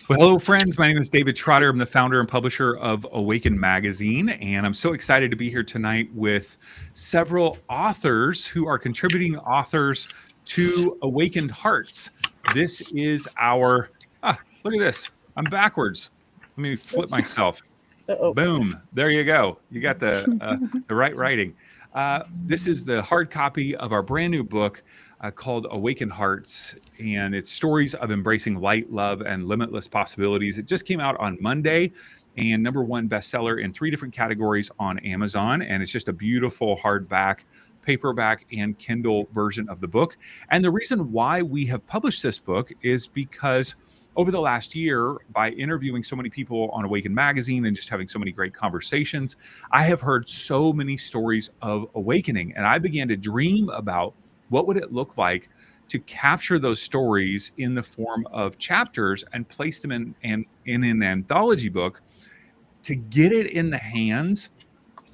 Well, hello, friends. My name is David Trotter. I'm the founder and publisher of Awaken Magazine, and I'm so excited to be here tonight with several authors who are contributing authors to Awakened Hearts. This is our, look at this. I'm backwards. Let me flip myself. Uh-oh. Boom. There you go. You got the right writing. This is the hard copy of our brand new book called Awaken Hearts, and it's stories of embracing light, love, and limitless possibilities. It just came out on Monday and #1 bestseller in 3 different categories on Amazon. And it's just a beautiful hardback, paperback, and Kindle version of the book. And the reason why we have published this book is because over the last year, by interviewing so many people on Awaken Magazine and just having so many great conversations, I have heard so many stories of awakening. And I began to dream about what would it look like to capture those stories in the form of chapters and place them in an anthology book to get it in the hands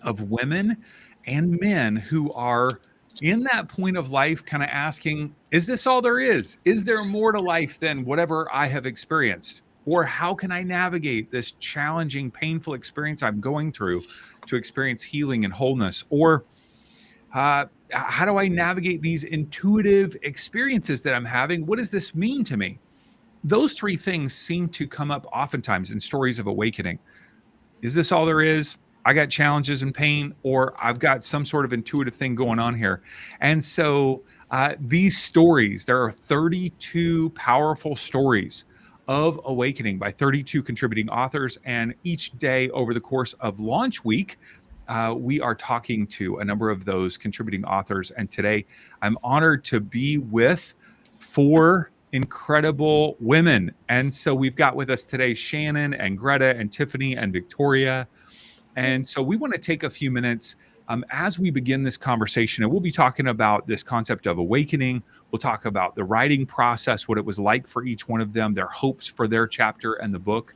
of women and men who are in that point of life kind of asking, is this all there is? Is there more to life than whatever I have experienced? Or how can I navigate this challenging, painful experience I'm going through to experience healing and wholeness? Or how do I navigate these intuitive experiences that I'm having? What does this mean to me? Those 3 things seem to come up oftentimes in stories of awakening. Is this all there is? I got challenges and pain, or I've got some sort of intuitive thing going on here. And so these stories, there are 32 powerful stories of awakening by 32 contributing authors. And each day over the course of launch week, we are talking to a number of those contributing authors. And today I'm honored to be with 4 incredible women. And so we've got with us today Shannon and Gretta and Tiffani and Victoria. And so we want to take a few minutes as we begin this conversation, and we'll be talking about this concept of awakening. We'll talk about the writing process, what it was like for each one of them, their hopes for their chapter and the book.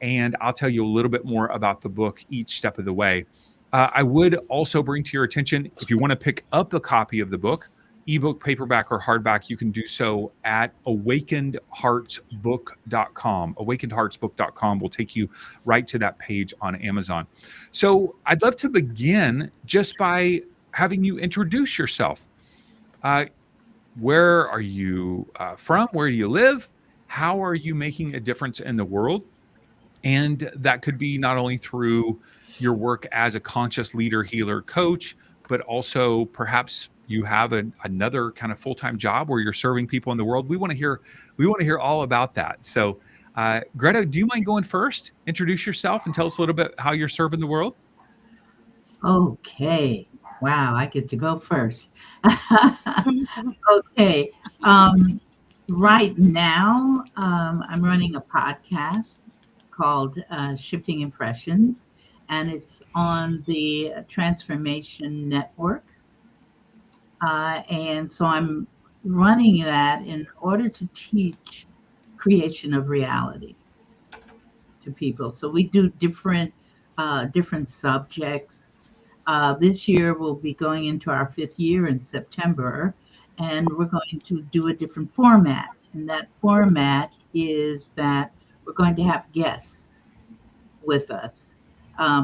And I'll tell you a little bit more about the book each step of the way. I would also bring to your attention, if you want to pick up a copy of the book, ebook, paperback, or hardback, you can do so at awakenedheartsbook.com. Awakenedheartsbook.com will take you right to that page on Amazon. So I'd love to begin just by having you introduce yourself. Where are you from? Where do you live? How are you making a difference in the world? And that could be not only through your work as a conscious leader, healer, coach, but also perhaps you have another kind of full-time job where you're serving people in the world. We want to hear all about that. So, Gretta, do you mind going first? Introduce yourself and tell us a little bit how you're serving the world. Okay. Wow, I get to go first. Okay. Right now, I'm running a podcast called Shifting Impressions, and it's on the Transformation Network. And so I'm running that in order to teach creation of reality to people. So we do different subjects. This year we'll be going into our 5th year in September, and we're going to do a different format. And that format is that we're going to have guests with us.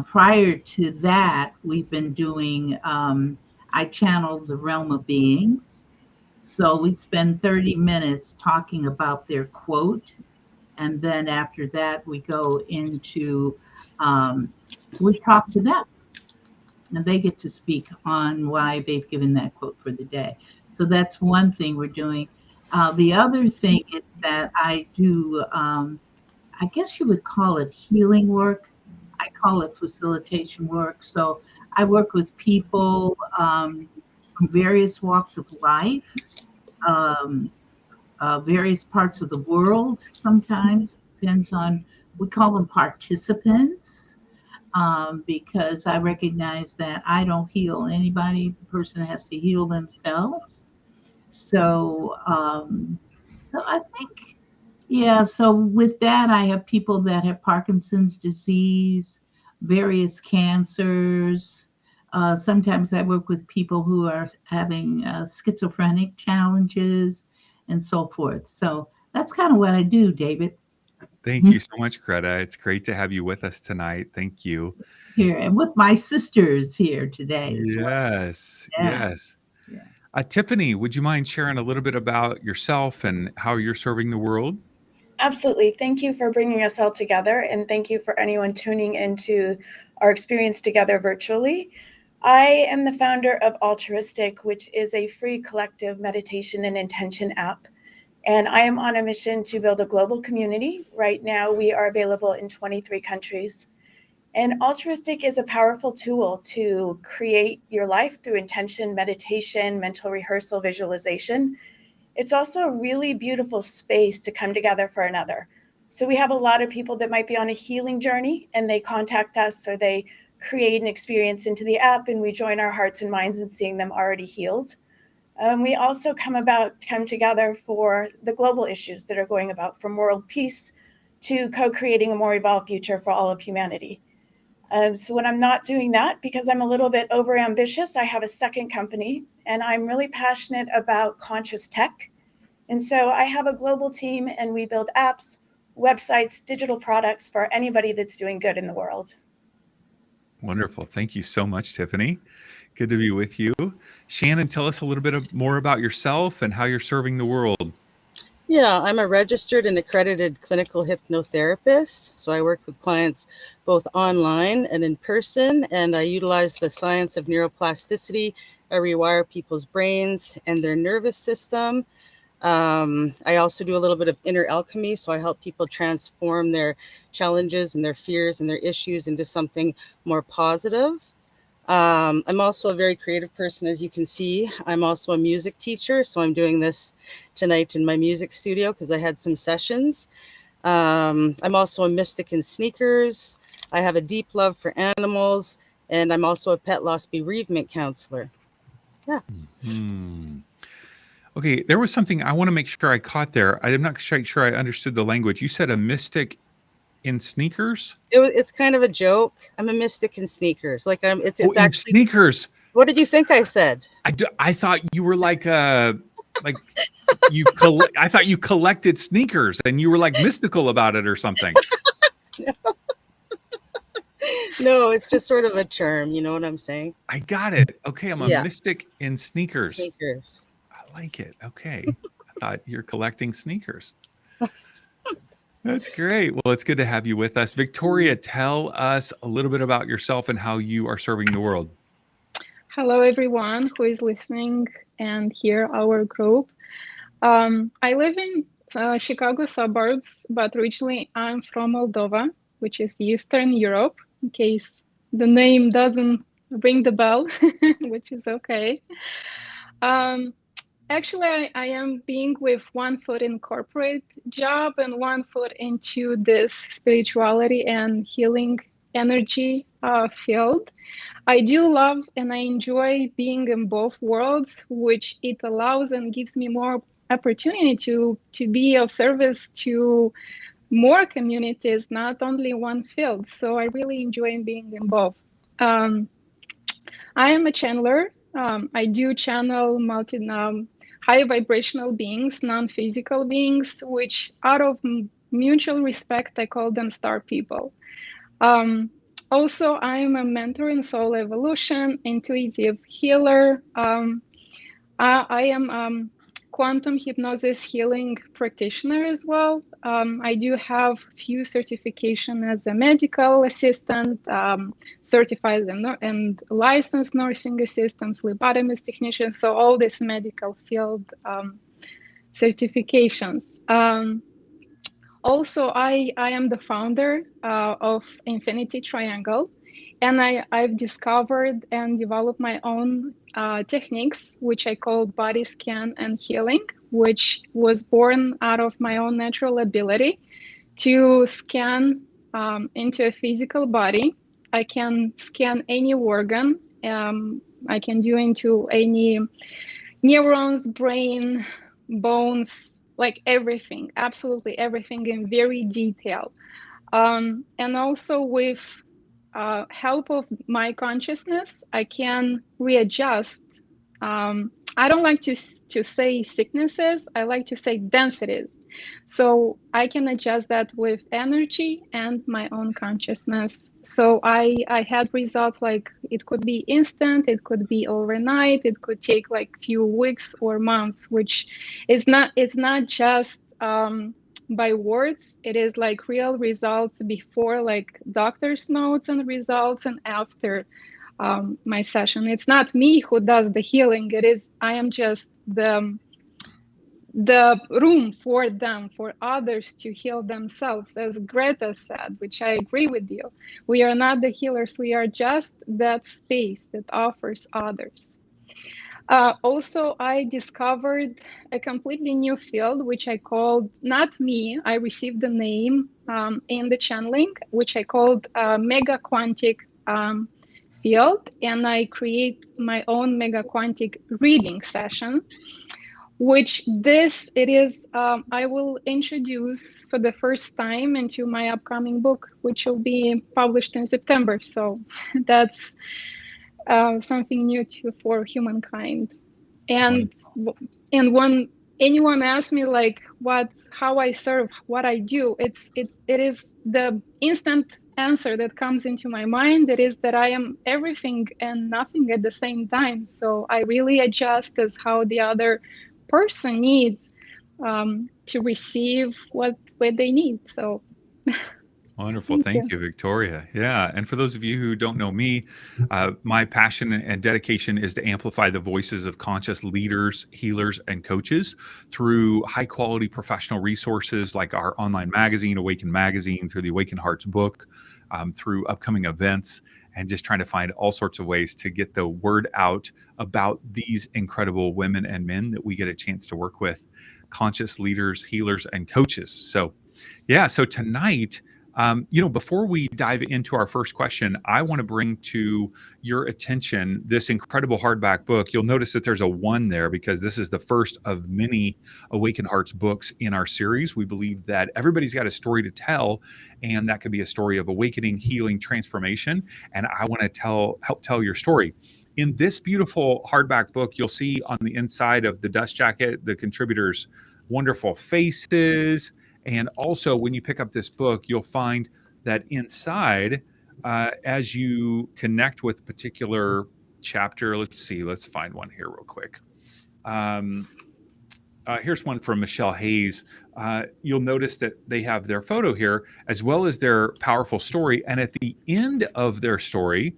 Prior to that, we've been doing I channel the realm of beings. So we spend 30 minutes talking about their quote. And then after that, we go into, we talk to them. And they get to speak on why they've given that quote for the day. So that's one thing we're doing. The other thing is that I do, I guess you would call it healing work. I call it facilitation work. So I work with people from various walks of life, various parts of the world. Sometimes depends on, we call them participants, because I recognize that I don't heal anybody. The person has to heal themselves. So, so I think, yeah. So with that, I have people that have Parkinson's disease, various cancers. Sometimes I work with people who are having schizophrenic challenges and so forth. So that's kind of what I do, David. Thank you so much, Greta. It's great to have you with us tonight. Thank you. Here and with my sisters here today as well. Yes, Yeah. yes. Yeah. Tiffani, would you mind sharing a little bit about yourself and how you're serving the world? Absolutely. Thank you for bringing us all together, and thank you for anyone tuning into our experience together virtually. I am the founder of Altruistic, which is a free collective meditation and intention app. And I am on a mission to build a global community. Right now, we are available in 23 countries. And Altruistic is a powerful tool to create your life through intention, meditation, mental rehearsal, visualization. It's also a really beautiful space to come together for another. So we have a lot of people that might be on a healing journey and they contact us or they create an experience into the app and we join our hearts and minds in seeing them already healed. We also come together for the global issues that are going about, from world peace to co-creating a more evolved future for all of humanity. So when I'm not doing that, because I'm a little bit overambitious, I have a second company and I'm really passionate about conscious tech. And so I have a global team and we build apps, websites, digital products for anybody that's doing good in the world. Wonderful. Thank you so much, Tiffani. Good to be with you. Shannon, tell us a little bit more about yourself and how you're serving the world. Yeah, I'm a registered and accredited clinical hypnotherapist. So I work with clients both online and in person, and I utilize the science of neuroplasticity. I rewire people's brains and their nervous system. I also do a little bit of inner alchemy. So I help people transform their challenges and their fears and their issues into something more positive. I'm also a very creative person, as you can see. I'm also a music teacher, so I'm doing this tonight in my music studio because I had some sessions. I'm also a mystic in sneakers. I have a deep love for animals, and I'm also a pet loss bereavement counselor. Yeah. Okay, there was something I want to make sure I caught there. I'm not sure I understood the language. You said a mystic in sneakers? It's kind of a joke. I'm a mystic in sneakers. Like it's in actually sneakers. What did you think I said? I thought you were like I thought you collected sneakers and you were like mystical about it or something. No, it's just sort of a term. You know what I'm saying? I got it. Okay, I'm a mystic in sneakers. Sneakers. I like it. Okay. I thought you're collecting sneakers. That's great. Well, it's good to have you with us. Victoria, tell us a little bit about yourself and how you are serving the world. Hello, everyone who is listening and hear our group. I live in Chicago suburbs, but originally I'm from Moldova, which is Eastern Europe, in case the name doesn't ring the bell, which is okay. Actually, I am being with one foot in corporate job and one foot into this spirituality and healing energy field. I do love and I enjoy being in both worlds, which it allows and gives me more opportunity to be of service to more communities, not only one field. So I really enjoy being in both. I am a channeler. I do channel high vibrational beings, non-physical beings, which out of mutual respect, I call them star people. Also, I'm a mentor in soul evolution, intuitive healer. I am quantum hypnosis healing practitioner as well. I do have few certification as a medical assistant, certified and licensed nursing assistant, phlebotomist technician. So all this medical field certifications. Also, I am the founder of Infinity Triangle, and I've discovered and developed my own techniques, which I call body scan and healing, which was born out of my own natural ability to scan into a physical body. I can scan any organ. I can do into any neurons, brain, bones, like everything, absolutely everything in very detail. And also with help of my consciousness, I can readjust. I don't like to say sicknesses. I like to say densities. So I can adjust that with energy and my own consciousness. So I had results like it could be instant, it could be overnight, it could take like few weeks or months, which is not, it's not just by words. It is like real results before, like doctor's notes and results, and after my session. It's not me who does the healing. It is, I am just the room for them, for others to heal themselves, as Greta said, which I agree with you. We are not the healers, we are just that space that offers others. Also, I discovered a completely new field, which I called, not me, I received the name in the channeling, which I called mega quantic field. And I create my own mega quantic reading session, which this it is I will introduce for the first time into my upcoming book, which will be published in September. So that's something new for humankind. And and when anyone asks me like how I serve, what I do, it is the instant answer that comes into my mind. It is that I am everything and nothing at the same time. So I really adjust as how the other person needs to receive what they need. So Wonderful. Thank you, Victoria. Yeah. And for those of you who don't know me, my passion and dedication is to amplify the voices of conscious leaders, healers, and coaches through high quality professional resources like our online magazine, Awaken Magazine, through the Awaken Hearts book, through upcoming events, and just trying to find all sorts of ways to get the word out about these incredible women and men that we get a chance to work with, conscious leaders, healers, and coaches. So, yeah. So tonight, before we dive into our first question, I want to bring to your attention this incredible hardback book. You'll notice that there's a 1 there because this is the first of many Awaken Hearts books in our series. We believe that everybody's got a story to tell, and that could be a story of awakening, healing, transformation. And I want to help tell your story. In this beautiful hardback book, you'll see on the inside of the dust jacket, the contributors' wonderful faces. And also, when you pick up this book, you'll find that inside, as you connect with a particular chapter, let's find one here real quick. Here's one from Michelle Hayes. You'll notice that they have their photo here, as well as their powerful story. And at the end of their story,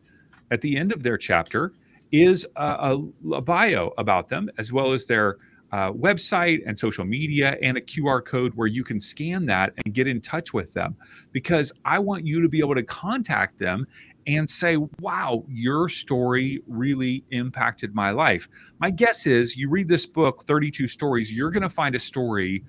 at the end of their chapter, is a bio about them, as well as their website and social media, and a QR code where you can scan that and get in touch with them, because I want you to be able to contact them and say, wow, your story really impacted my life. My guess is you read this book, 32 stories, you're going to find a story,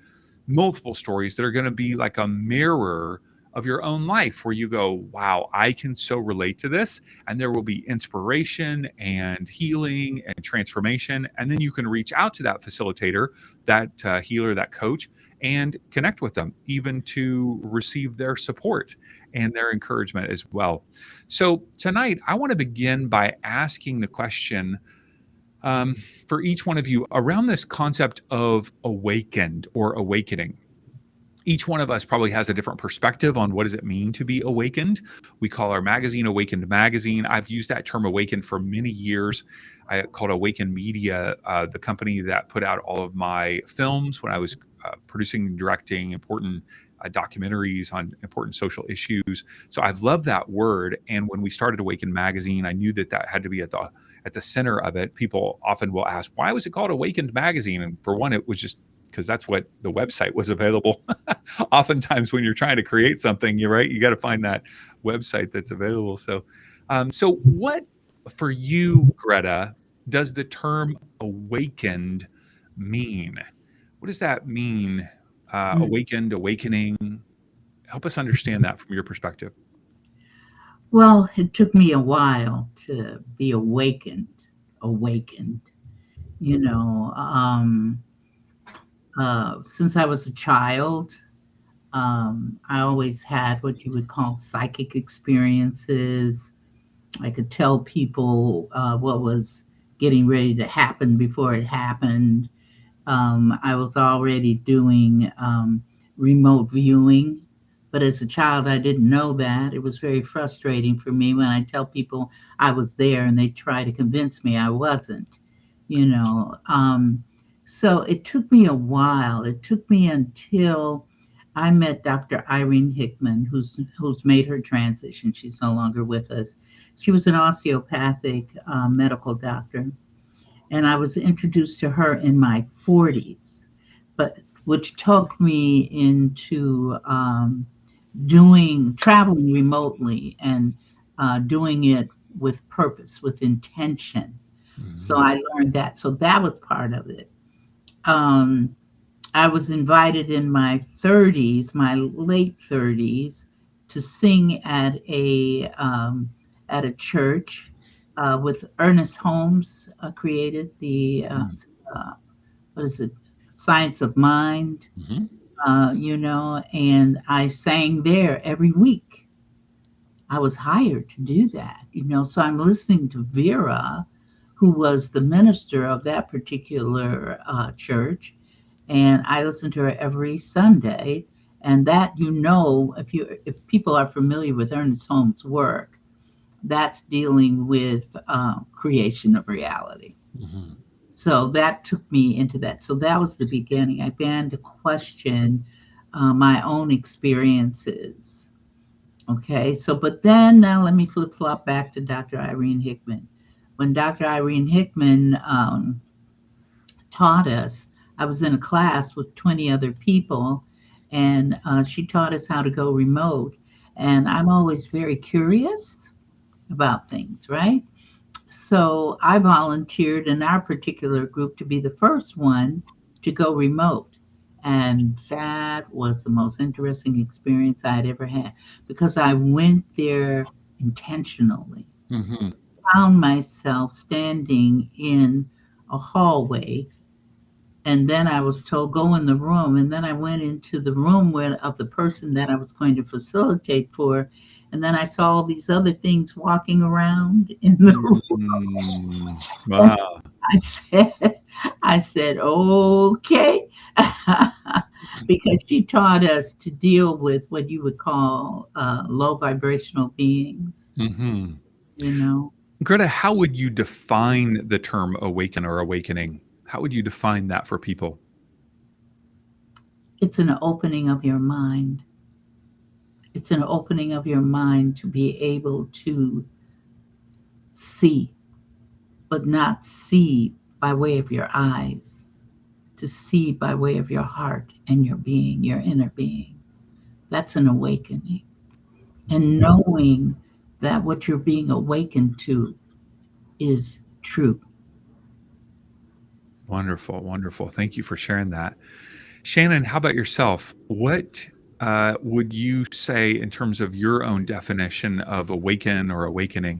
multiple stories that are going to be like a mirror of your own life, where you go, wow, I can so relate to this. And there will be inspiration and healing and transformation. And then you can reach out to that facilitator, that healer, that coach, and connect with them, even to receive their support and their encouragement as well. So tonight, I want to begin by asking the question for each one of you around this concept of awakened or awakening. Each one of us probably has a different perspective on what does it mean to be awakened. We call our magazine Awakened Magazine. I've used that term awakened for many years. I called Awaken Media, the company that put out all of my films when I was producing and directing important documentaries on important social issues. So I've loved that word. And when we started Awaken Magazine, I knew that had to be at the center of it. People often will ask, why was it called Awakened Magazine? And for one, it was just because that's what the website was available. Oftentimes when you're trying to create something, you got to find that website that's available. So, so what for you, Greta, does the term awakened mean? What does that mean? Awakened, awakening. Help us understand that from your perspective. Well, it took me a while to be awakened. Since I was a child, I always had what you would call psychic experiences. I could tell people what was getting ready to happen before it happened. I was already doing remote viewing, but as a child, I didn't know that. It was very frustrating for me when I tell people I was there and they try to convince me I wasn't, you know. So it took me a while. It took me until I met Dr. Irene Hickman, who's made her transition. She's no longer with us. She was an osteopathic medical doctor, and I was introduced to her in my 40s, but which took me into traveling remotely and doing it with purpose, with intention. So Mhm. I learned that. So that was part of it. Um, I was invited in my 30s, my late 30s, to sing at a church with Ernest Holmes created the uh, what is it, Science of Mind, Mhm. and I sang there every week. I was hired to do that, so I'm listening to Vera, who was the minister of that particular church, and I listen to her every Sunday. And that, if people are familiar with Ernest Holmes' work, that's dealing with creation of reality. Mhm. So that took me into that. So that was the beginning. I began to question my own experiences. Okay, so but then now let me flip flop back to Dr. Irene Hickman. When Dr. Irene Hickman taught us, I was in a class with 20 other people, and she taught us how to go remote. And I'm always very curious about things, right? So I volunteered in our particular group to be the first one to go remote. And that was the most interesting experience I'd ever had because I went there intentionally, Mhm. found myself standing in a hallway, and then I was told, go in the room. And then I went into the room of the person that I was going to facilitate for. And then I saw all these other things walking around in the room. Mm. And Wow. I said, okay. Because she taught us to deal with what you would call low vibrational beings, Mhm. you know. Greta, how would you define the term awaken or awakening? How would you define that for people? It's an opening of your mind. It's an opening of your mind to be able to see, but not see by way of your eyes, to see by way of your heart and your being, your inner being. That's an awakening. And knowing that what you're being awakened to is true. Wonderful, wonderful. Thank you for sharing that. Shannon, how about yourself? What would you say in terms of your own definition of awaken or awakening?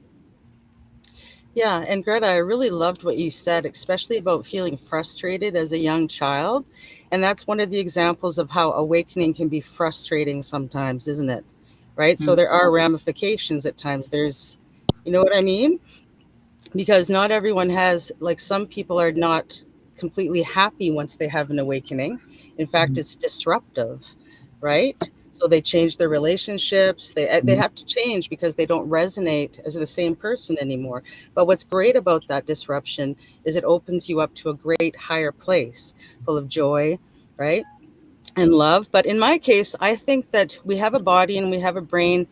Yeah, and Greta, I really loved what you said, especially about feeling frustrated as a young child. And that's one of the examples of how awakening can be frustrating sometimes, isn't it? Right? So Mm. there are ramifications at times. You know what I mean? Because not everyone has, like, some people are not completely happy once they have an awakening. In fact, it's disruptive, right? So they change their relationships. They have to change because they don't resonate as the same person anymore. But what's great about that disruption is it opens you up to a great higher place full of joy, right? And love. But in my case, I think that we have a body and we have a brain,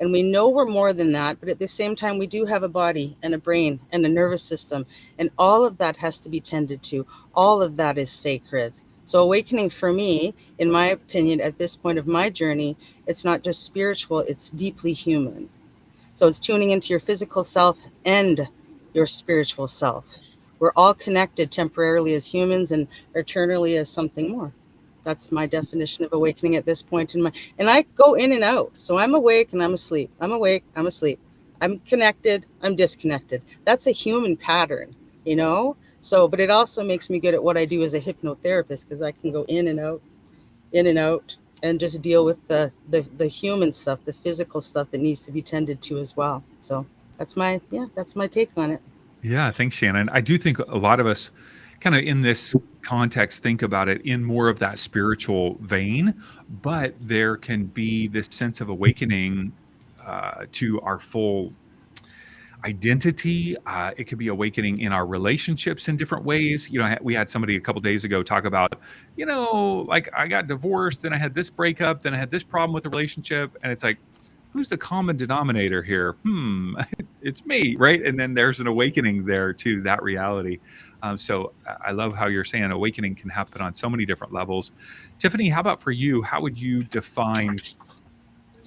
and we know we're more than that. But at the same time, we do have a body and a brain and a nervous system. And all of that has to be tended to. All of that is sacred. So awakening for me, in my opinion, at this point of my journey, it's not just spiritual, it's deeply human. So it's tuning into your physical self and your spiritual self. We're all connected temporarily as humans and eternally as something more. That's my definition of awakening at this point in my, and I go in and out. So I'm awake and I'm asleep. I'm awake, I'm asleep. I'm connected, I'm disconnected. That's a human pattern, you know? So, but it also makes me good at what I do as a hypnotherapist because I can go in and out, and just deal with the human stuff, the physical stuff that needs to be tended to as well. So that's my take on it. Yeah, thanks, Shannon. I do think a lot of us kind of in this context, think about it in more of that spiritual vein, but there can be this sense of awakening to our full identity. It could be awakening in our relationships in different ways. We had somebody a couple days ago talk about, like I got divorced, then I had this breakup, then I had this problem with the relationship. And it's like, who's the common denominator here? It's me, right? And then there's an awakening there to that reality. So I love how you're saying awakening can happen on so many different levels. Tiffani, how about for you? How would you define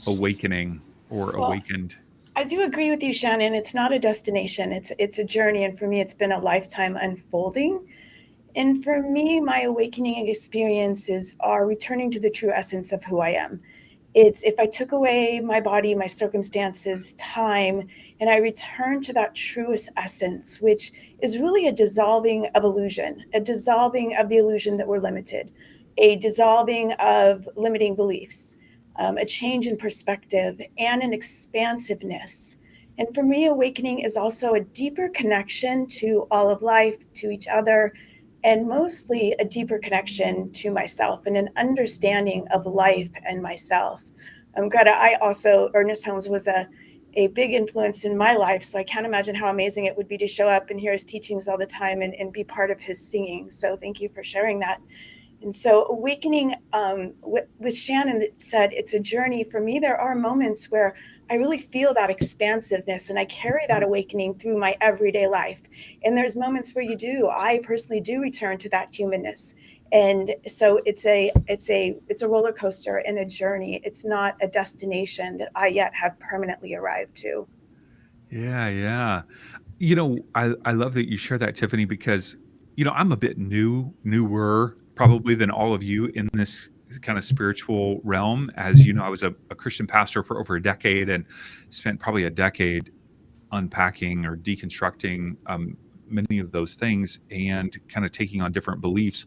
awakening or awakened? I do agree with you, Shannon. It's not a destination. It's a journey. And for me, it's been a lifetime unfolding. And for me, my awakening experiences are returning to the true essence of who I am. It's if I took away my body, my circumstances, time, and I return to that truest essence, which is really a dissolving of illusion, a dissolving of the illusion that we're limited, a dissolving of limiting beliefs, a change in perspective, and an expansiveness. And for me, awakening is also a deeper connection to all of life, to each other, and mostly a deeper connection to myself and an understanding of life and myself. Greta, Ernest Holmes was a big influence in my life, so I can't imagine how amazing it would be to show up and hear his teachings all the time and be part of his singing. So thank you for sharing that. And so awakening, with Shannon that said it's a journey. For me, there are moments where I really feel that expansiveness and I carry that awakening through my everyday life. And there's moments where I personally do return to that humanness. And so it's a roller coaster and a journey. It's not a destination that I yet have permanently arrived to. Yeah. I love that you share that, Tiffani, because, I'm a bit newer probably than all of you in this kind of spiritual realm. As you know, I was a Christian pastor for over a decade and spent probably a decade unpacking or deconstructing many of those things and kind of taking on different beliefs.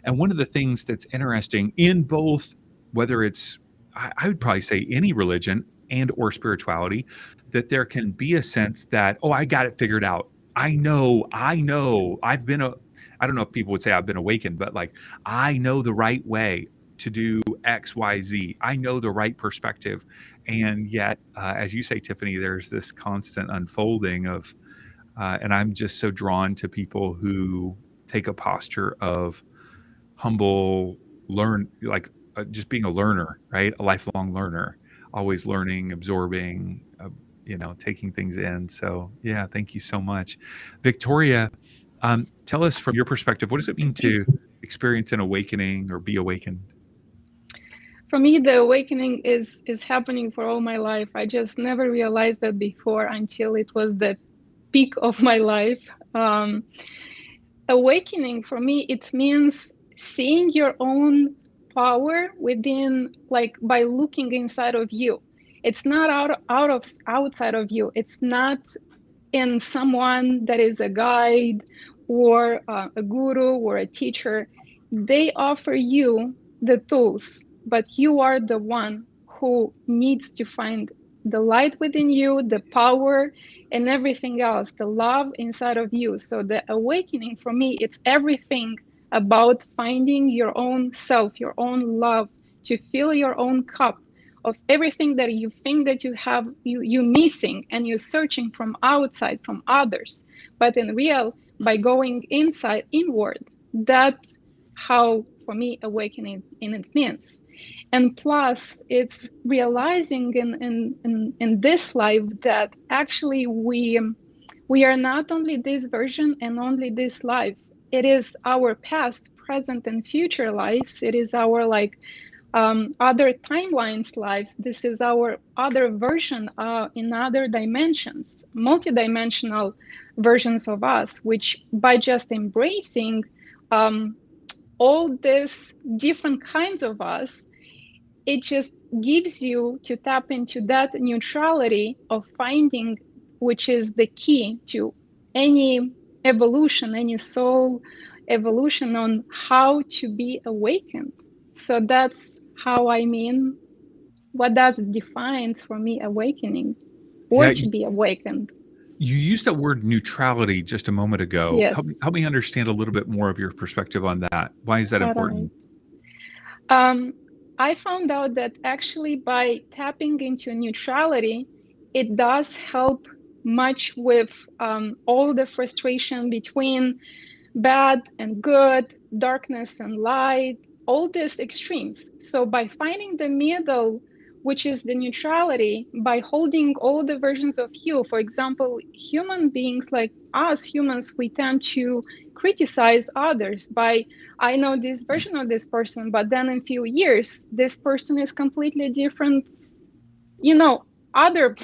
And one of the things that's interesting in both, whether it's, I would probably say any religion and or spirituality, that there can be a sense that, oh, I got it figured out. I know, I don't know if people would say I've been awakened, but like, I know the right way to do X, Y, Z. I know the right perspective. And yet, as you say, Tiffani, there's this constant unfolding of, and I'm just so drawn to people who take a posture of humble, just being a learner, right? A lifelong learner, always learning, absorbing, taking things in. So yeah, thank you so much. Victoria, tell us from your perspective, what does it mean to experience an awakening or be awakened? For me, the awakening is happening for all my life. I just never realized that before until it was the peak of my life. Awakening for me, it means seeing your own power within, like by looking inside of you. It's not outside of you. It's not in someone that is a guide or a guru or a teacher. They offer you the tools, but you are the one who needs to find the light within you, the power, and everything else, the love inside of you. So the awakening for me, it's everything about finding your own self, your own love, to fill your own cup of everything that you think that you have, you missing, and you're searching from outside, from others. But in real, by going inside, inward, that's how, for me, awakening in it means. And plus, it's realizing in this life that actually we are not only this version and only this life. It is our past, present, and future lives. It is our other timelines lives. This is our other version in other dimensions, multidimensional versions of us, which by just embracing all these different kinds of us, it just gives you to tap into that neutrality of finding, which is the key to any evolution, any soul evolution, on how to be awakened. So that's how I mean, what does it defines for me awakening or Yeah, to be awakened. You used that word neutrality just a moment ago. Yes. Help me understand a little bit more of your perspective on that. Why is that All important? right. I found out that actually by tapping into neutrality, it does help much with all the frustration between bad and good, darkness and light, all these extremes. So by finding the middle, which is the neutrality, by holding all the versions of you, for example, human beings like us humans, we tend to criticize others by, I know this version of this person, but then in few years, this person is completely different, other,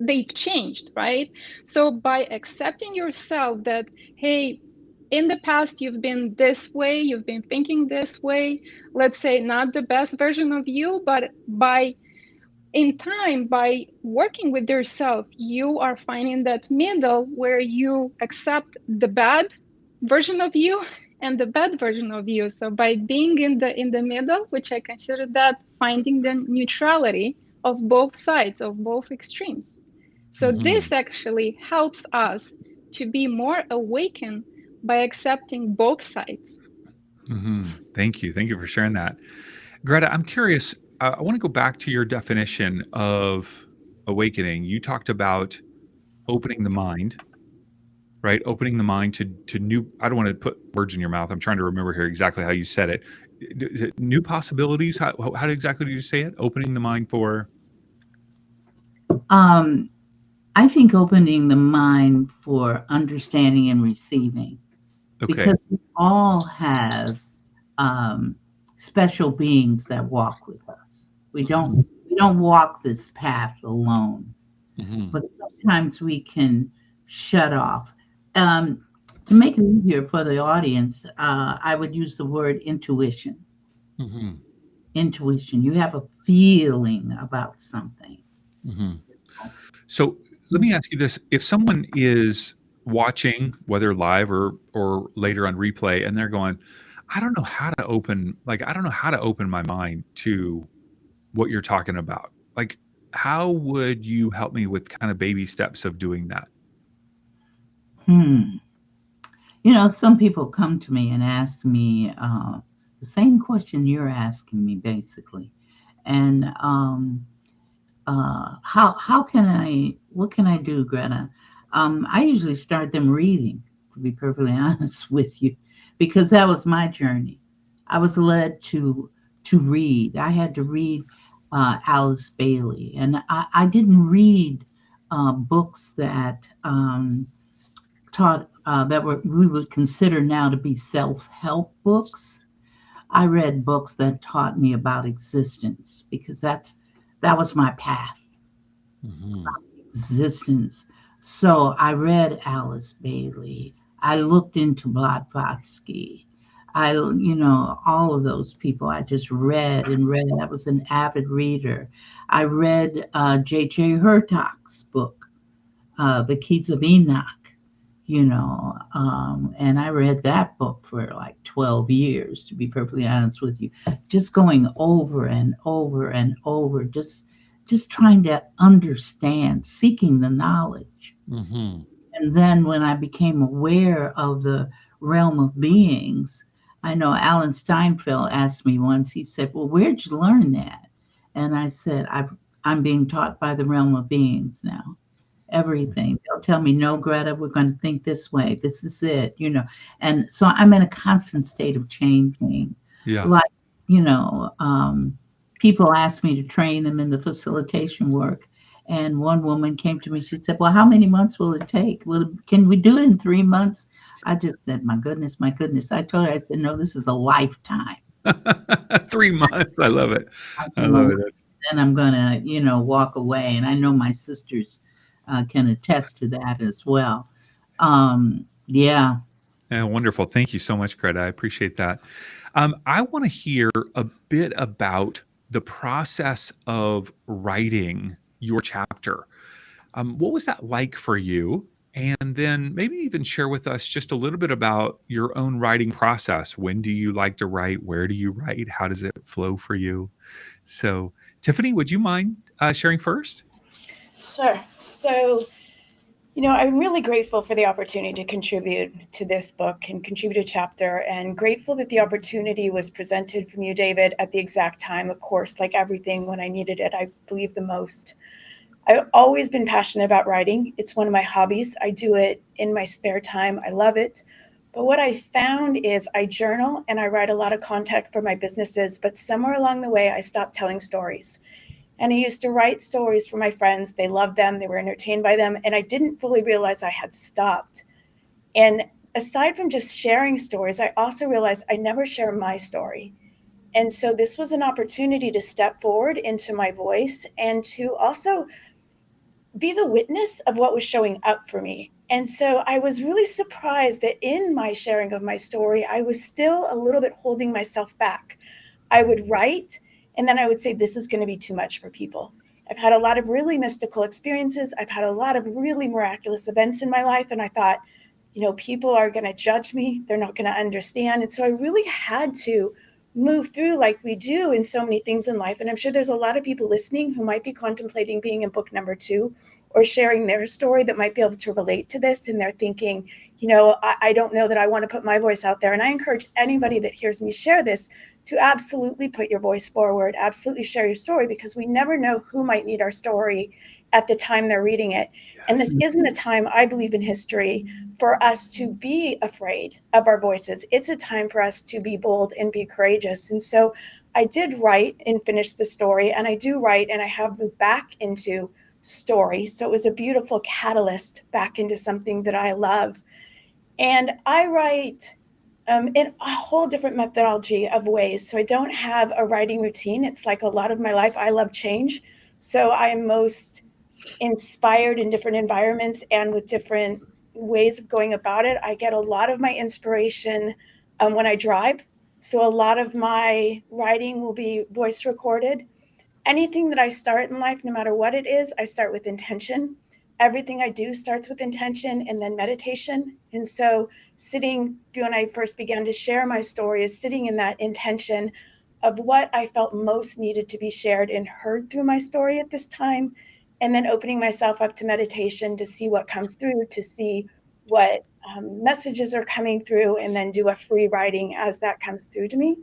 they've changed, right? So by accepting yourself that, hey, in the past you've been this way, you've been thinking this way, let's say not the best version of you, but in time, by working with yourself, you are finding that middle where you accept the bad version of you and the bad version of you. So by being in the middle, which I consider that finding the neutrality of both sides, of both extremes. So this actually helps us to be more awakened by accepting both sides. Thank you. Thank you for sharing that. Greta, I'm curious. I want to go back to your definition of awakening. You talked about opening the mind, right? Opening the mind to new. I don't want to put words in your mouth. I'm trying to remember here exactly how you said it. New possibilities. How exactly did you say it? Opening the mind for. I think opening the mind for understanding and receiving, Okay. because we all have special beings that walk with us. We don't walk this path alone, but sometimes we can shut off. To make it easier for the audience, I would use the word intuition. Intuition. You have a feeling about something. So let me ask you this: if someone is watching, whether live or later on replay, and they're going, I don't know how to open, I don't know how to open my mind to what you're talking about. Like, how would you help me with kind of baby steps of doing that? Some people come to me and ask me the same question you're asking me, basically. And what can I do, Greta? I usually start them reading, to be perfectly honest with you, because that was my journey. I was led to read. I had to read Alice Bailey, and I didn't read books that taught that we would consider now to be self-help books. I read books that taught me about existence, because that was my path. Existence. So I read Alice Bailey. I looked into Blavatsky. All of those people I just read and read. I was an avid reader. I read J.J. Hertog's book, The Keys of Enoch, and I read that book for like 12 years, to be perfectly honest with you, just going over and over and over, just trying to understand, seeking the knowledge. And then when I became aware of the realm of beings, I know Alan Steinfeld asked me once, he said, well, where'd you learn that? And I said, I'm being taught by the realm of beings now. Everything. They'll tell me, no, Greta, we're going to think this way. This is it, And so I'm in a constant state of changing. Yeah. Like, people ask me to train them in the facilitation work. And one woman came to me, she said, well, how many months will it take? Well, can we do it in 3 months? I just said, my goodness. I told her, I said, no, this is a lifetime. 3 months. I love it. I love it. Then I'm going to, walk away. And I know my sisters can attest to that as well. Yeah. Wonderful. Thank you so much, Greta. I appreciate that. I want to hear a bit about the process of writing your chapter. What was that like for you? And then maybe even share with us just a little bit about your own writing process. When do you like to write? Where do you write? How does it flow for you? So, Tiffani, would you mind sharing first? Sure. So I'm really grateful for the opportunity to contribute to this book and contribute a chapter, and grateful that the opportunity was presented from you, David, at the exact time, of course, like everything when I needed it, I believe the most. I've always been passionate about writing. It's one of my hobbies. I do it in my spare time. I love it. But what I found is I journal and I write a lot of content for my businesses, but somewhere along the way, I stopped telling stories. And I used to write stories for my friends. They loved them, they were entertained by them, and I didn't fully realize I had stopped. And aside from just sharing stories, I also realized I never share my story. And so this was an opportunity to step forward into my voice and to also be the witness of what was showing up for me. And so I was really surprised that in my sharing of my story, I was still a little bit holding myself back. I would write, and then I would say, this is going to be too much for people. I've had a lot of really mystical experiences. I've had a lot of really miraculous events in my life. And I thought, people are going to judge me. They're not going to understand. And so I really had to move through like we do in so many things in life. And I'm sure there's a lot of people listening who might be contemplating being in book number 2 or sharing their story that might be able to relate to this. And they're thinking, I don't know that I want to put my voice out there. And I encourage anybody that hears me share this to absolutely put your voice forward, absolutely share your story, because we never know who might need our story at the time they're reading it. And this isn't a time, I believe, in history for us to be afraid of our voices. It's a time for us to be bold and be courageous. And so I did write and finish the story, and I do write, and I have moved back into story. So it was a beautiful catalyst back into something that I love. And I write in a whole different methodology of ways. So I don't have a writing routine. It's like a lot of my life, I love change. So I am most inspired in different environments and with different ways of going about it. I get a lot of my inspiration when I drive. So a lot of my writing will be voice recorded. Anything that I start in life, no matter what it is, I start with intention. Everything I do starts with intention and then meditation. And so sitting, when I first began to share my story, is sitting in that intention of what I felt most needed to be shared and heard through my story at this time. And then opening myself up to meditation to see what comes through, to see what messages are coming through, and then do a free writing as that comes through to me.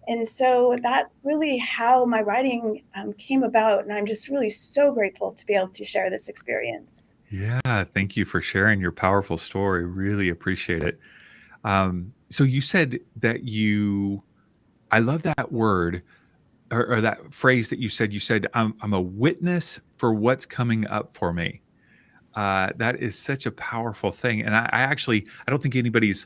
And so that's really how my writing came about. And I'm just really so grateful to be able to share this experience. Yeah, thank you for sharing your powerful story. Really appreciate it. So you said that I love that word, or that phrase that you said. You said, I'm a witness for what's coming up for me. That is such a powerful thing. And I don't think anybody's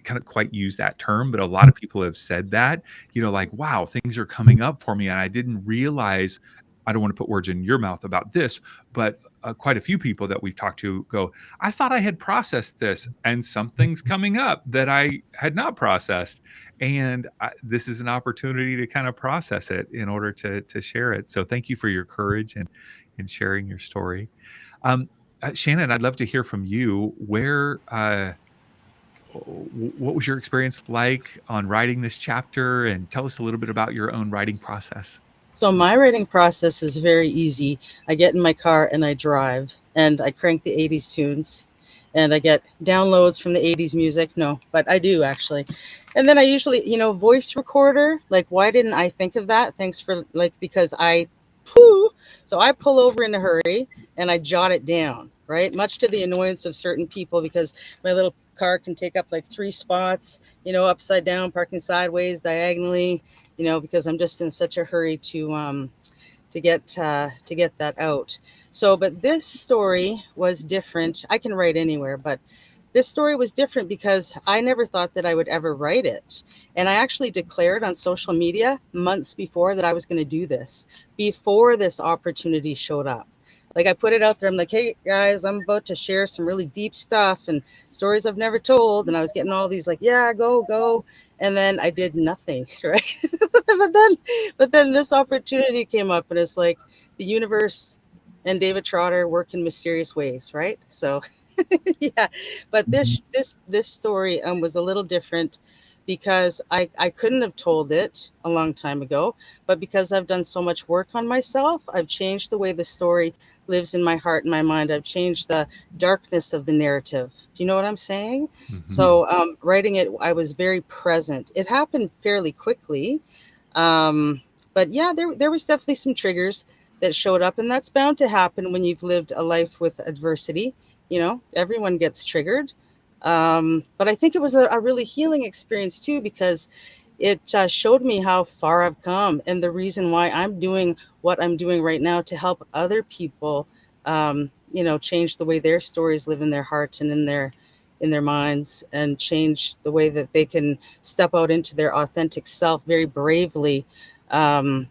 kind of quite use that term, but a lot of people have said that, like, wow, things are coming up for me. And I didn't realize, I don't want to put words in your mouth about this, but quite a few people that we've talked to go, I thought I had processed this and something's coming up that I had not processed. And this is an opportunity to kind of process it in order to share it. So thank you for your courage and sharing your story. Shannon, I'd love to hear from you. What was your experience like on writing this chapter? And tell us a little bit about your own writing process. So my writing process is very easy. I get in my car and I drive and I crank the 80s tunes and I get downloads from the 80s music. No, but I do actually. And then I usually, voice recorder, like, why didn't I think of that? Thanks for because so I pull over in a hurry and I jot it down, right? Much to the annoyance of certain people because my little car can take up like 3 spots, upside down, parking sideways, diagonally, because I'm just in such a hurry to get that out. So, but this story was different. I can write anywhere, but this story was different because I never thought that I would ever write it. And I actually declared on social media months before that I was going to do this, before this opportunity showed up. Like I put it out there. I'm like, hey guys, I'm about to share some really deep stuff and stories I've never told. And I was getting all these like, yeah, go. And then I did nothing, right? but then this opportunity came up and it's like the universe and David Trotter work in mysterious ways, right? So yeah, but this story was a little different because I couldn't have told it a long time ago, but because I've done so much work on myself, I've changed the way the story lives in my heart and my mind. I've changed the darkness of the narrative. Do you know what I'm saying? So writing it, I was very present. It happened fairly quickly. But yeah, there was definitely some triggers that showed up, and that's bound to happen when you've lived a life with adversity. You know, everyone gets triggered. But I think it was a really healing experience too, because it showed me how far I've come and the reason why I'm doing what I'm doing right now to help other people, you know, change the way their stories live in their heart and in their minds, and change the way that they can step out into their authentic self very bravely,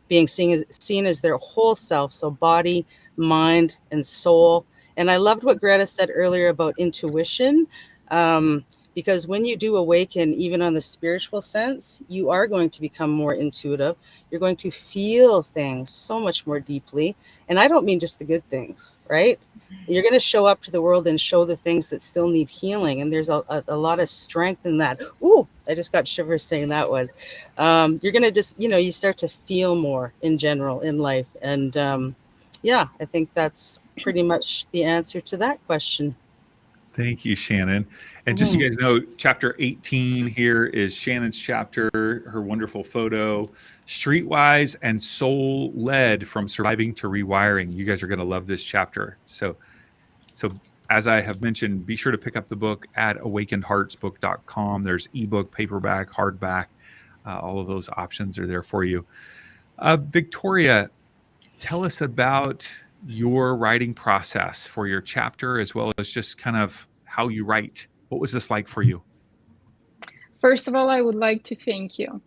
being seen as their whole self, so body, mind, and soul. And I loved what Greta said earlier about intuition. Um, because when you do awaken, even on the spiritual sense, you are going to become more intuitive. You're going to feel things so much more deeply. And I don't mean just the good things, right? You're going to show up to the world and show the things that still need healing. And there's a lot of strength in that. Ooh, I just got shivers saying that one. You're going to just, you know, you start to feel more in general in life. And yeah, I think that's pretty much the answer to that question. Thank you, Shannon. And just so you guys know, chapter 18 here is Shannon's chapter, her wonderful photo, Streetwise and Soul Led from Surviving to Rewiring. You guys are going to love this chapter. So as I have mentioned, be sure to pick up the book at awakenedheartsbook.com. There's ebook, paperback, hardback. All of those options are there for you. Victoria, tell us about your writing process for your chapter, as well as just kind of how you write. What was this like for you? First of all, I would like to thank you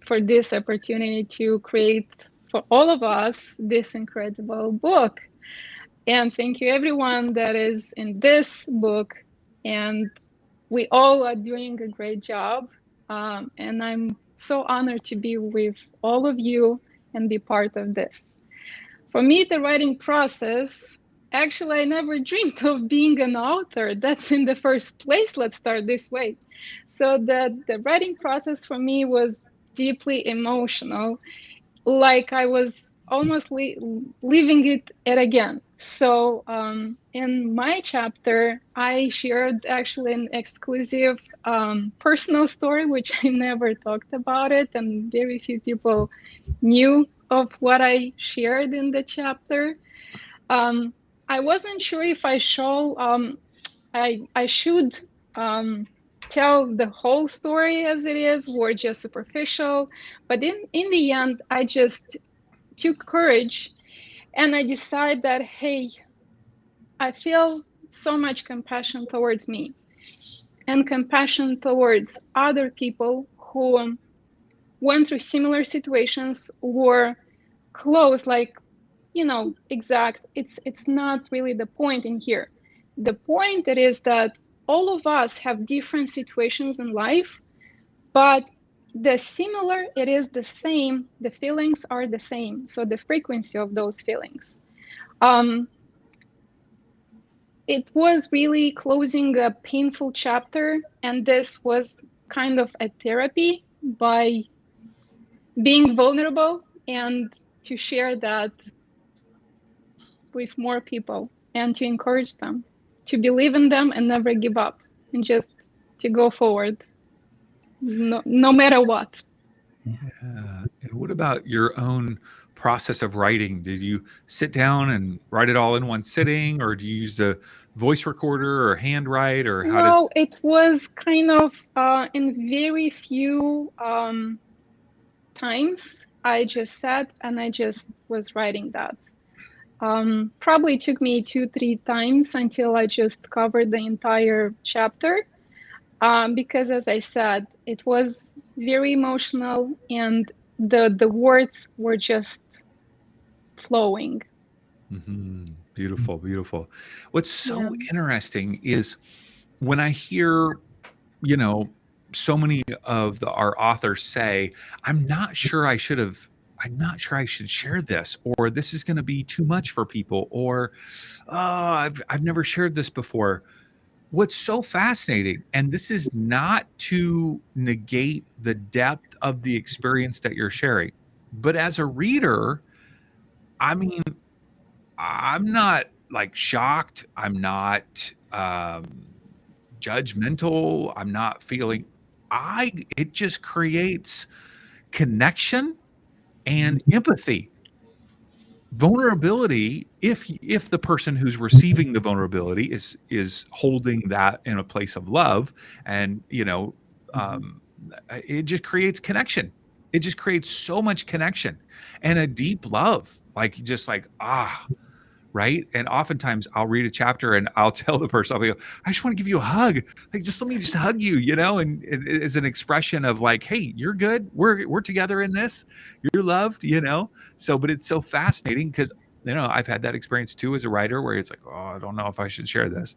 for this opportunity to create for all of us this incredible book. And thank you everyone that is in this book. And we all are doing a great job. And I'm so honored to be with all of you and be part of this. For me, the writing process, actually, I never dreamed of being an author. That's in the first place. Let's start this way. So the writing process for me was deeply emotional, like I was almost living it again. So in my chapter, I shared actually an exclusive personal story, which I never talked about it, and very few people knew of what I shared in the chapter. I wasn't sure if I should tell the whole story as it is, or just superficial. But in the end, I just took courage and I decided that, hey, I feel so much compassion towards me and compassion towards other people who went through similar situations or close, like, you know, exact. It's not really the point in here. The point it is that all of us have different situations in life, but the similar, it is the same, the feelings are the same. So the frequency of those feelings. It was really closing a painful chapter, and this was kind of a therapy by being vulnerable and to share that with more people and to encourage them to believe in them and never give up and just to go forward, no matter what. Yeah. And what about your own process of writing? Did you sit down and write it all in one sitting, or do you use the voice recorder or handwrite, or how does? No, it was kind of in very few times I just sat and I just was writing that. Probably took me 2-3 times until I just covered the entire chapter. Because as I said, it was very emotional and the words were just flowing. Beautiful, beautiful. What's so Yeah. interesting is when I hear, you know, so many of our authors say, I'm not sure I should share this, or this is going to be too much for people, or I've never shared this before. What's so fascinating, and this is not to negate the depth of the experience that you're sharing, but as a reader, I mean, I'm not like shocked. I'm not judgmental. I'm not feeling. It just creates connection and empathy, vulnerability. If the person who's receiving the vulnerability is holding that in a place of love, and it just creates connection. It just creates so much connection and a deep love, like just like right. And oftentimes I'll read a chapter and I'll tell the person, I'll be, I just want to give you a hug. Like, just let me just hug you, and it is an expression of like, hey, you're good. We're together in this. You're loved, So, but it's so fascinating because, I've had that experience too as a writer where it's like, oh, I don't know if I should share this,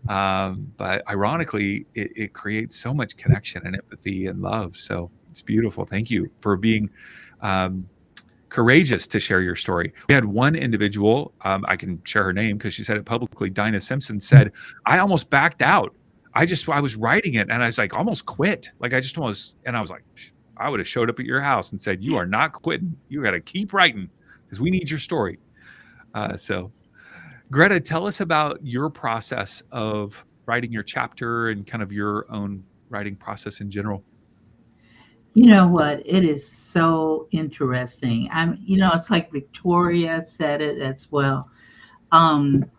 but ironically, it creates so much connection and empathy and love. So it's beautiful. Thank you for being, courageous to share your story. We had one individual, I can share her name because she said it publicly. Dinah Simpson said, I almost backed out. I was writing it and I was like, almost quit. Like I just almost, and I was like, I would have showed up at your house and said, you are not quitting. You got to keep writing because we need your story. So Gretta, tell us about your process of writing your chapter and kind of your own writing process in general. You know what? It is so interesting. It's like Victoria said it as well. When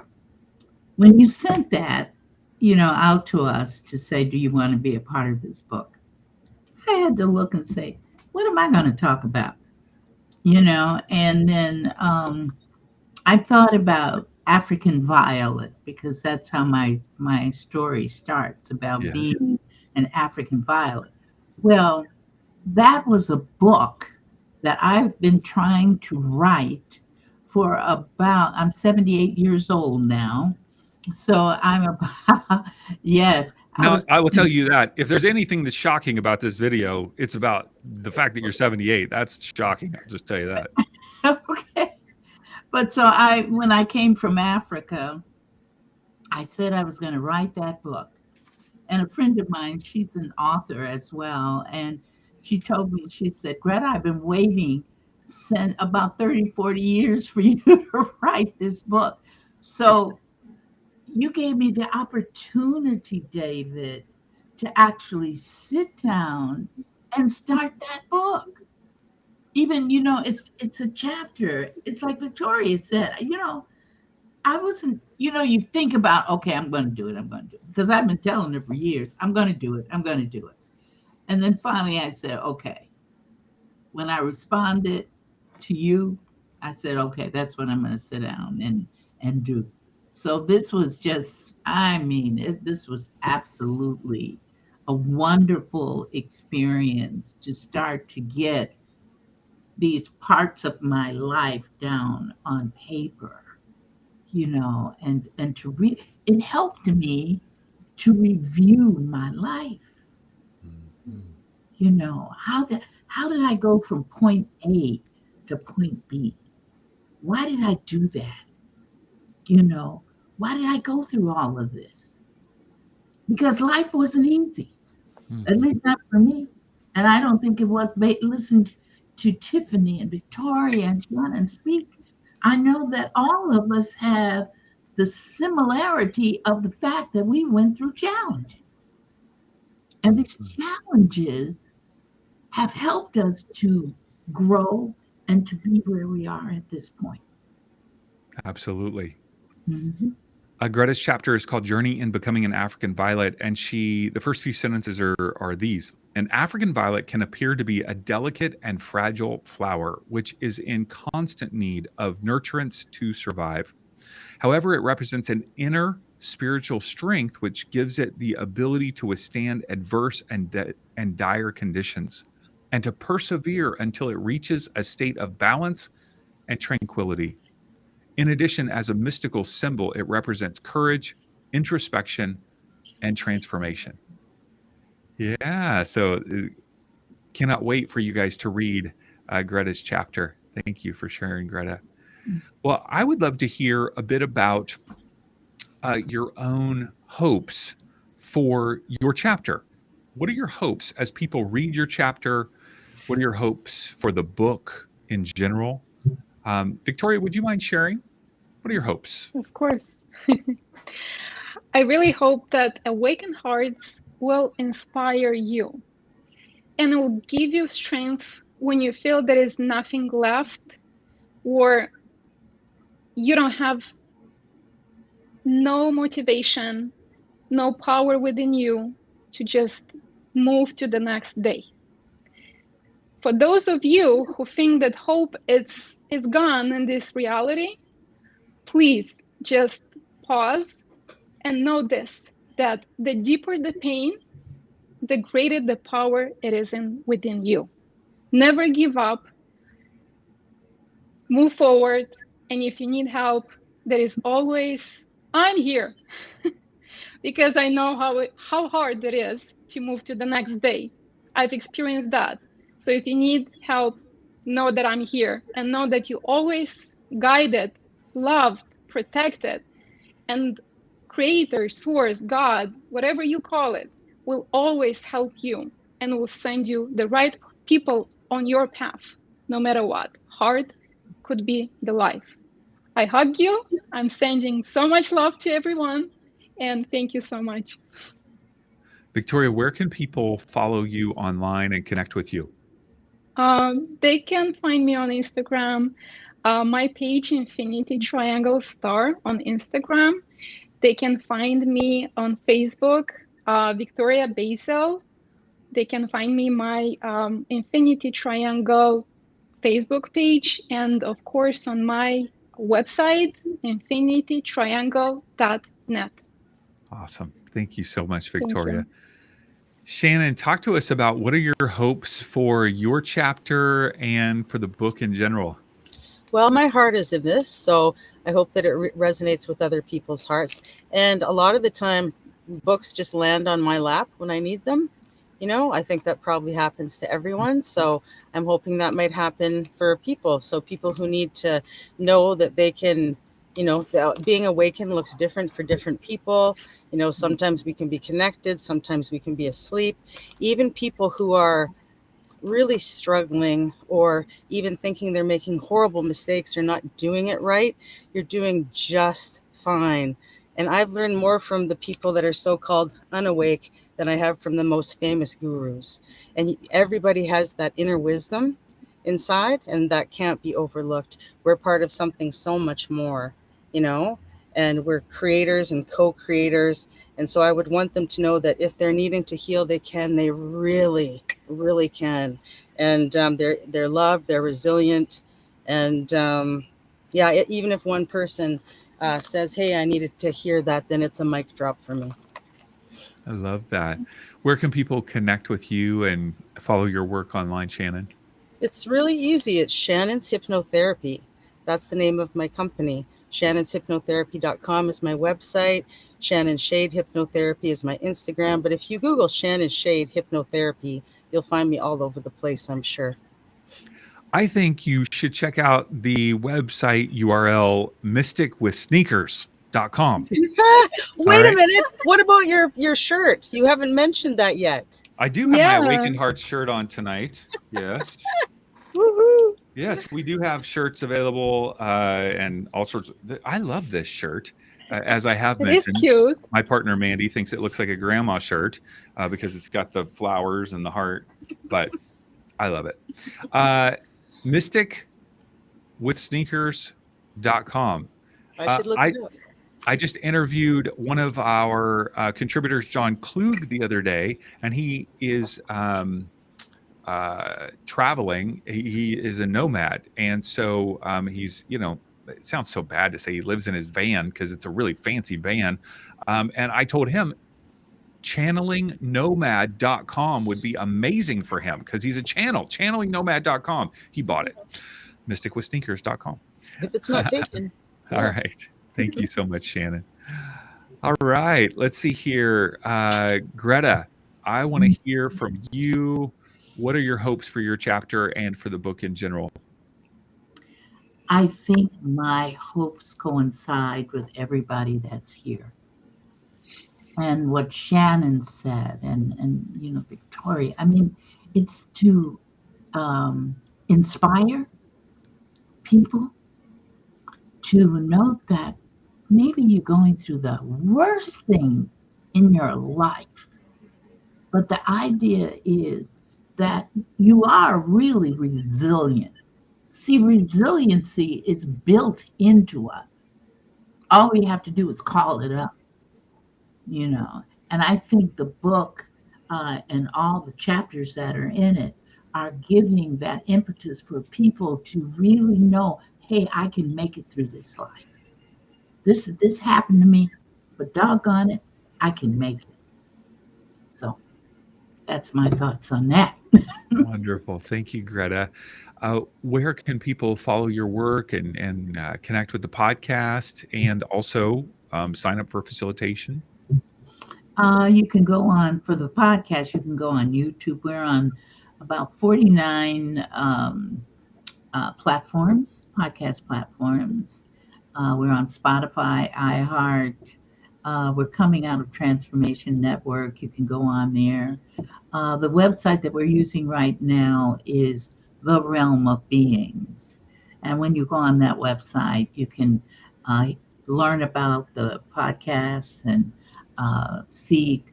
you sent that, out to us to say, do you want to be a part of this book? I had to look and say, what am I going to talk about? And then I thought about African Violet because that's how my story starts, about being an African violet. Well, that was a book that I've been trying to write for I'm 78 years old now. So I'm about, yes. Now, I will tell you that if there's anything that's shocking about this video, it's about the fact that you're 78. That's shocking. I'll just tell you that. Okay. But so when I came from Africa, I said I was going to write that book. And a friend of mine, she's an author as well. And she told me, she said, Gretta, I've been waiting since about 30, 40 years for you to write this book. So you gave me the opportunity, David, to actually sit down and start that book. Even, it's a chapter. It's like Victoria said, I wasn't, you think about, okay, I'm going to do it. Because I've been telling her for years, I'm going to do it. And then finally I said, okay. When I responded to you, I said, okay, that's what I'm going to sit down and do. So this was just, this was absolutely a wonderful experience to start to get these parts of my life down on paper, and to read. It helped me to review my life. How did I go from point A to point B? Why did I do that? Why did I go through all of this? Because life wasn't easy, at least not for me. And I don't think it was. Listen to Tiffani and Victoria and Shannon speak. I know that all of us have the similarity of the fact that we went through challenges. And these challenges have helped us to grow and to be where we are at this point. Absolutely. Mm-hmm. Gretta's chapter is called Journey in Becoming an African Violet. And the first few sentences are these. An African violet can appear to be a delicate and fragile flower, which is in constant need of nurturance to survive. However, it represents an inner spiritual strength, which gives it the ability to withstand adverse and dire conditions and to persevere until it reaches a state of balance and tranquility. In addition, as a mystical symbol, it represents courage, introspection, and transformation. Yeah, so cannot wait for you guys to read Gretta's chapter. Thank you for sharing, Gretta. Well, I would love to hear a bit about your own hopes for your chapter. What are your hopes as people read your chapter? What are your hopes for the book in general? Victoria, would you mind sharing? What are your hopes? Of course. I really hope that Awakened Hearts will inspire you and it will give you strength when you feel there is nothing left or you don't have no motivation, no power within you to just move to the next day. For those of you who think that hope is gone in this reality, please just pause and know this, that the deeper the pain, the greater the power it is within you. Never give up, move forward, and if you need help, there is always, I'm here because I know how hard it is to move to the next day. I've experienced that. So if you need help, know that I'm here and know that you always guided, loved, protected, and creator, source, God, whatever you call it, will always help you and will send you the right people on your path, no matter what. Hard could be the life. I hug you. I'm sending so much love to everyone. And thank you so much. Victoria, where can people follow you online and connect with you? They can find me on Instagram. My page, Infinity Triangle Star, on Instagram. They can find me on Facebook, Victoria Basil. They can find me my Infinity Triangle Facebook page, and of course on my website, infinitytriangle.net. Awesome. Thank you so much, Thank Victoria. you. Shannon, talk to us about what are your hopes for your chapter and for the book in general? Well, my heart is in this, so I hope that it resonates with other people's hearts. And a lot of the time, books just land on my lap when I need them. You know, I think that probably happens to everyone. So I'm hoping that might happen for people. So people who need to know that they can, you know, being awakened looks different for different people. You know, sometimes we can be connected, sometimes we can be asleep. Even people who are really struggling or even thinking they're making horrible mistakes or not doing it right, you're doing just fine. And I've learned more from the people that are so-called unawake than I have from the most famous gurus. And everybody has that inner wisdom inside, and that can't be overlooked. We're part of something so much more, you know, and we're creators and co-creators. And so I would want them to know that if they're needing to heal, they can. They really can. And they're loved, they're resilient. And yeah, even if one person says, hey, I needed to hear that, then it's a mic drop for me. I love that. Where can people connect with you and follow your work online, Shannon? It's really easy. It's Shannon's Hypnotherapy. That's the name of my company. shannonshypnotherapy.com is my website. Shannon Shade Hypnotherapy is my Instagram. But if you Google Shannon Shade Hypnotherapy, you'll find me all over the place, I'm sure. I think you should check out the website URL mysticwithsneakers.com. Wait right. a minute. What about your shirt? You haven't mentioned that yet. I do have Yeah. my Awakened Hearts shirt on tonight. Yes. Woohoo. Yes, we do have shirts available and all sorts. I love this shirt. As I have It is mentioned, cute. my partner Mandy thinks it looks like a grandma shirt because it's got the flowers and the heart, but I love it. mysticwithsneakers.com. I should look it up. I just interviewed one of our contributors, John Klug, the other day, and he is traveling. He is a nomad, and so he's, you know, it sounds so bad to say he lives in his van because it's a really fancy van. And I told him channelingnomad.com would be amazing for him because he's a channelingnomad.com. He bought it. mysticwithsneakers.com. If it's not taken. All right. Thank you so much, Shannon. All right. Let's see here. Greta, I want to hear from you. What are your hopes for your chapter and for the book in general? I think my hopes coincide with everybody that's here. And what Shannon said, and you know, Victoria, I mean, it's to inspire people to note that maybe you're going through the worst thing in your life. But the idea is that you are really resilient. See, resiliency is built into us. All we have to do is call it up, you know. And I think the book and all the chapters that are in it are giving that impetus for people to really know, hey, I can make it through this life. This happened to me, but doggone it, I can make it. So that's my thoughts on that. Wonderful. Thank you, Greta. Where can people follow your work and connect with the podcast and also sign up for facilitation? You can go on for the podcast. You can go on YouTube. We're on about 49 platforms, podcast platforms. We're on Spotify, iHeart. We're coming out of Transformation Network. You can go on there. The website that we're using right now is The Realm of Beings. And when you go on that website, you can learn about the podcasts and see,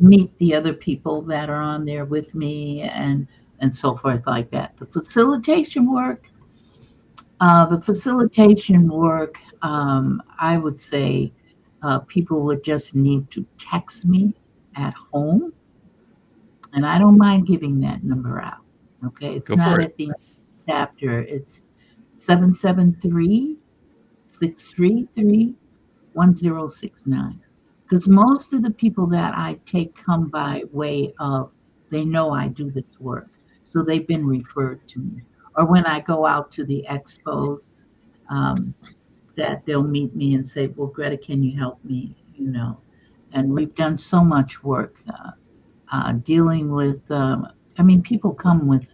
meet the other people that are on there with me and so forth like that. The facilitation work, I would say people would just need to text me at home, and I don't mind giving that number out. Okay, it's Go for not it. at the end of the chapter. It's 773-633-1069. Because most of the people that I take come by way of, they know I do this work. So they've been referred to me. Or when I go out to the expos, that they'll meet me and say, well, Greta, can you help me? You know, and we've done so much work dealing with, people come with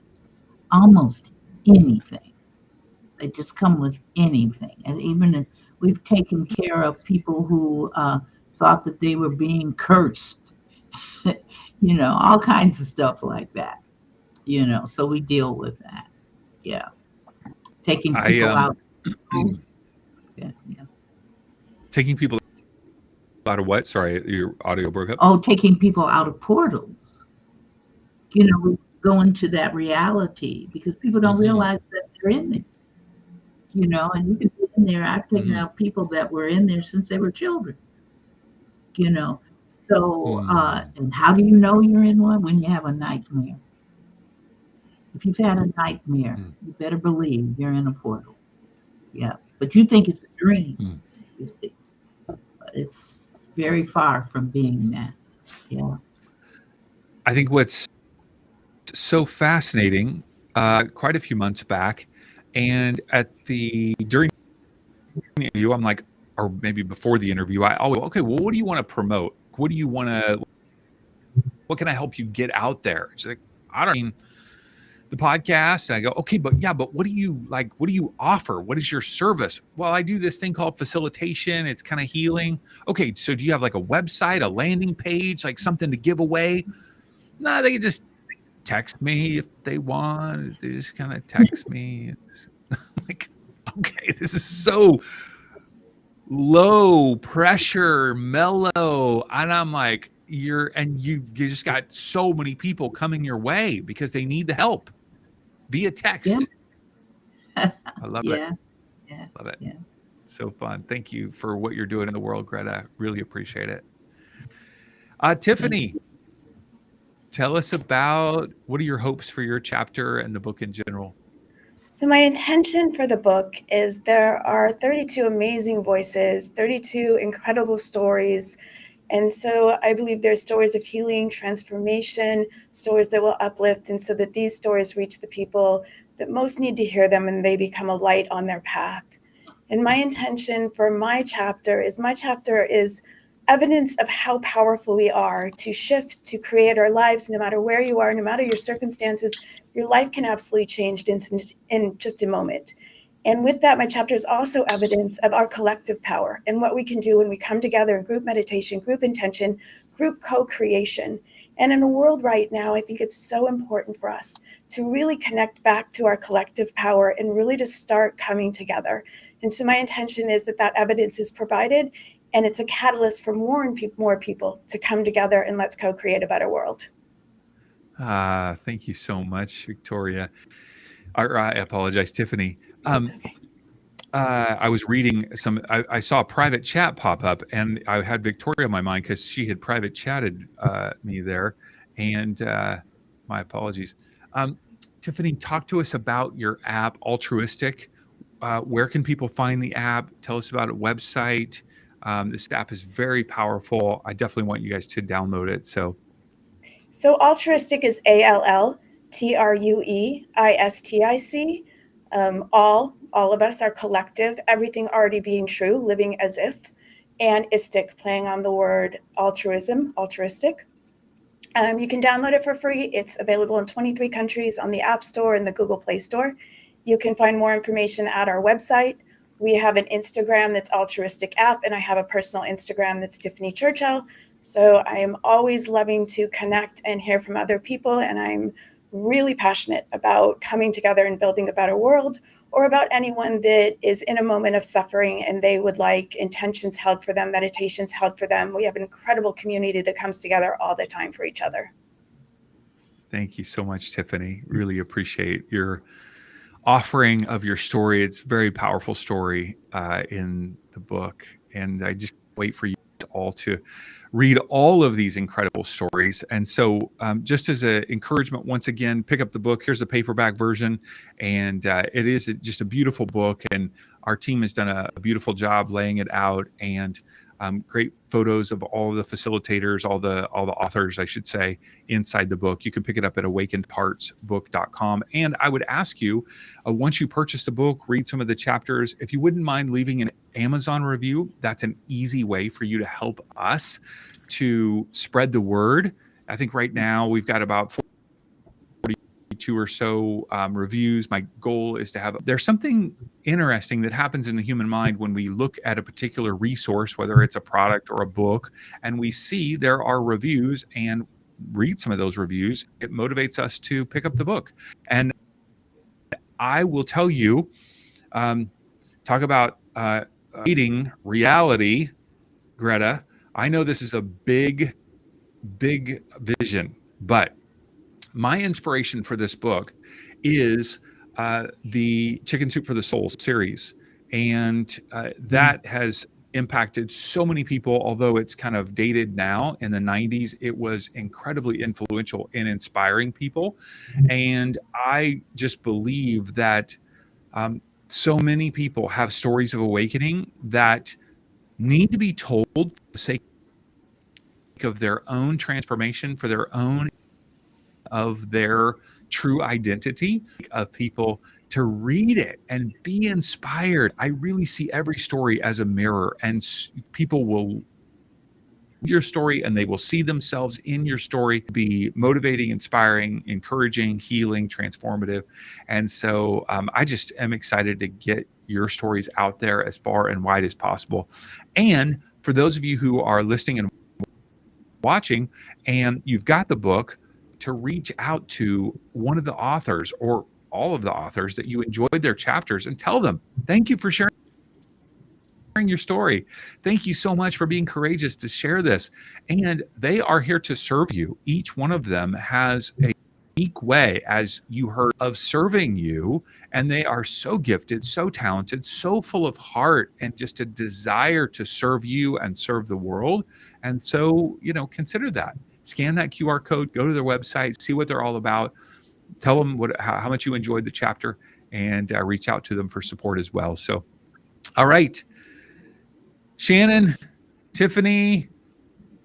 almost anything. They just come with anything. And even as we've taken care of people who thought that they were being cursed, all kinds of stuff like that, so we deal with that. Yeah. Taking I people out. Yeah. taking people out of what? Sorry, your audio broke up. Oh, taking people out of portals. We go into that reality because people don't realize that they're in there. And you can be in there. I've taken out people that were in there since they were children. So, and how do you know you're in one? When you have a nightmare. If you've had a nightmare, you better believe you're in a portal. Yeah. But you think it's a dream, you see. But it's very far from being that. Yeah. I think what's so fascinating, quite a few months back, and during the interview, I'm like, or maybe before the interview, I always, okay, well, what do you want to promote? What can I help you get out there? She's like, I don't mean the podcast. And I go, okay, but what do you like? What do you offer? What is your service? Well, I do this thing called facilitation. It's kind of healing. Okay, so do you have like a website, a landing page, like something to give away? No, they can just text me if they want. They just kind of text me. It's like, okay, this is so low pressure, mellow. And I'm like, you just got so many people coming your way because they need the help via text. Yeah. I love Yeah. it. Yeah. Love it. Yeah. So fun. Thank you for what you're doing in the world, Greta. Really appreciate it. Tiffani, tell us about what are your hopes for your chapter and the book in general? So my intention for the book is there are 32 amazing voices, 32 incredible stories. And so I believe there's stories of healing, transformation, stories that will uplift, and so that these stories reach the people that most need to hear them and they become a light on their path. And my intention for my chapter is evidence of how powerful we are to shift, to create our lives, no matter where you are, no matter your circumstances. Your life can absolutely change in just a moment. And with that, my chapter is also evidence of our collective power and what we can do when we come together in group meditation, group intention, group co-creation. And in a world right now, I think it's so important for us to really connect back to our collective power and really to start coming together. And so my intention is that that evidence is provided, and it's a catalyst for more people to come together, and let's co-create a better world. Thank you so much, Victoria. Or, I apologize, Tiffani. It's okay. I was reading I saw a private chat pop up, and I had Victoria in my mind because she had private chatted me there. And my apologies. Tiffani, talk to us about your app, Altruistic. Where can people find the app? Tell us about a website. This app is very powerful. I definitely want you guys to download it. So Altruistic is ALLTRUEISTIC. All of us are collective, everything already being true, living as if, and istic, playing on the word altruism, altruistic. You can download it for free. It's available in 23 countries on the App Store and the Google Play Store. You can find more information at our website. We have an Instagram that's Altruistic App, and I have a personal Instagram that's Tiffani Churchill. So I am always loving to connect and hear from other people, and I'm really passionate about coming together and building a better world, or about anyone that is in a moment of suffering and they would like intentions held for them, meditations held for them. We have an incredible community that comes together all the time for each other. thank you so much, Tiffani. Really appreciate your offering of your story. It's a very powerful story in the book. And I just wait for you all to read all of these incredible stories. And so just as an encouragement, once again, pick up the book. Here's the paperback version. And it is just a beautiful book. And our team has done a beautiful job laying it out, and great photos of all the facilitators, all the authors, I should say, inside the book. You can pick it up at awakenedheartsbook.com. And I would ask you, once you purchase the book, read some of the chapters. If you wouldn't mind leaving an Amazon review, that's an easy way for you to help us to spread the word. I think right now we've got about 42 or so reviews. My goal is to have, there's something interesting that happens in the human mind when we look at a particular resource, whether it's a product or a book, and we see there are reviews and read some of those reviews. It motivates us to pick up the book. And I will tell you, talk about reading reality, Gretta. I know this is a big vision, but my inspiration for this book is the Chicken Soup for the Soul series. And that has impacted so many people, although it's kind of dated now. In the 90s, it was incredibly influential in inspiring people. And I just believe that so many people have stories of awakening that need to be told for the sake of their own transformation, for their own of their true identity, of people to read it and be inspired. I really see every story as a mirror, and people will read your story and they will see themselves in your story, be motivating, inspiring, encouraging, healing, transformative. And so I just am excited to get your stories out there as far and wide as possible. And for those of you who are listening and watching and you've got the book, to reach out to one of the authors or all of the authors that you enjoyed their chapters and tell them, thank you for sharing your story. Thank you so much for being courageous to share this. And they are here to serve you. Each one of them has a unique way, as you heard, of serving you. And they are so gifted, so talented, so full of heart, and just a desire to serve you and serve the world. And so, consider that. Scan that QR code, go to their website, see what they're all about, tell them how much you enjoyed the chapter, and reach out to them for support as well. So, all right. Shannon, Tiffani,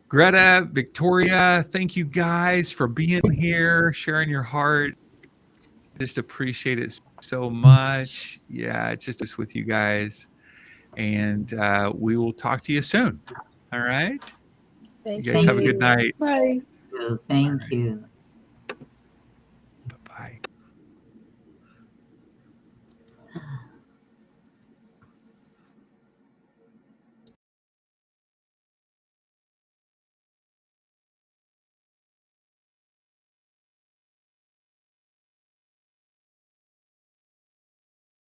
Gretta, Victoria, thank you guys for being here, sharing your heart. Just appreciate it so much. Yeah, it's just with you guys. And we will talk to you soon. All right? Thank You guys have a good night. Bye. Thank you.